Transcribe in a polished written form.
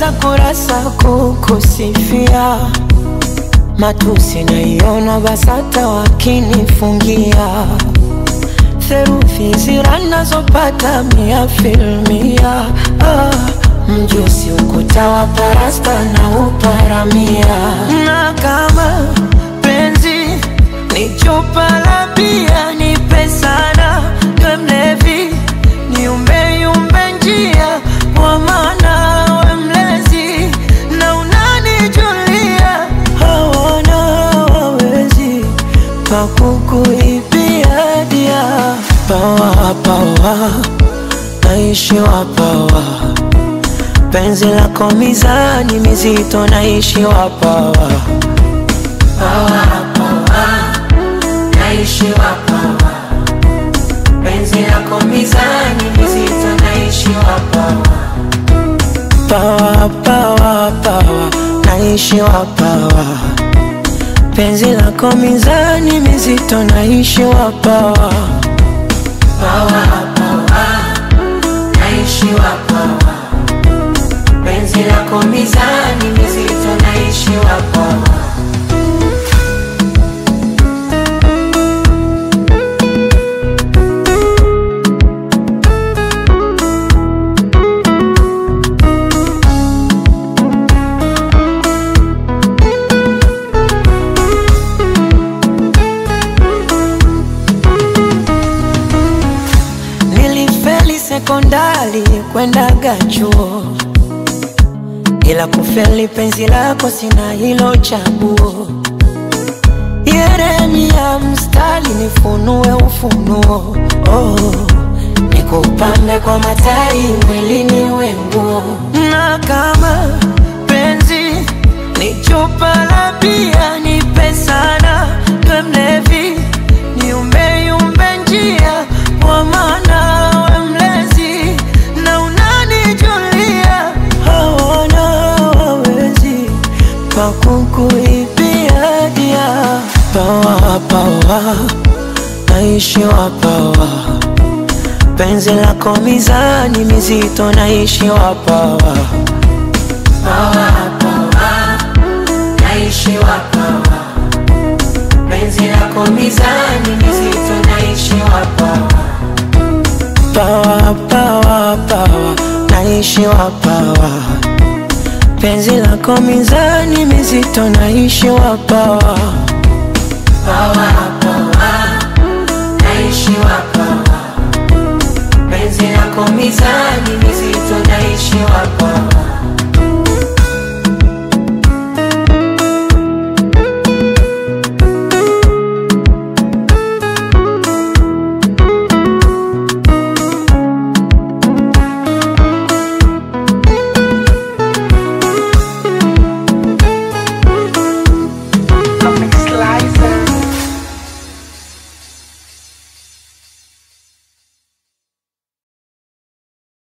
najaza kurasa kukusifia, matusi naiona BASATA wakinifungia, theruthi zira nazopata 100%. Mjusi ukuta wa parasta na uparamia. Na kama penzi ni chupa la bia, nipe sana niwe mlevi, niumbe yumbe njia, kwa maana we mlezi na unanijulia. Hawana wawezi pakukuibia dia. Pawa pawa naishi wapawa, penzi lako mizani mizito naishi wapawa. Pawa pawa naishi wapawa, penzi lako mizani mizito naishi wapawa. Pawa pawa pawa naishi wapawa, penzi lako mizani mizito naishi wapawa. Pawa pawa naishi wapawa, penzi lako mizani mizito naishi wapawa. Sekondari kwendaga chuo, ila kufeli penzi lako sina hilo chaguo. Yeremia mstari nifunue ufunuo, nikupambe kwa matai mwilini we nguo. Na kama penzi ni chupa la bia, nipe sana niwe mlevi, niumbe yumbe njia, kwa maana pakukuibia dia. Pawa pawa naishi wapawa, penzi lako mizani mizito naishi wapawa. Pawa pawa naishi wapawa, penzi lako mizani mizito naishi wapawa. Pawa pawa pawa naishi wapawa, penzi lako mizani mizito naishi wapawa. Pawa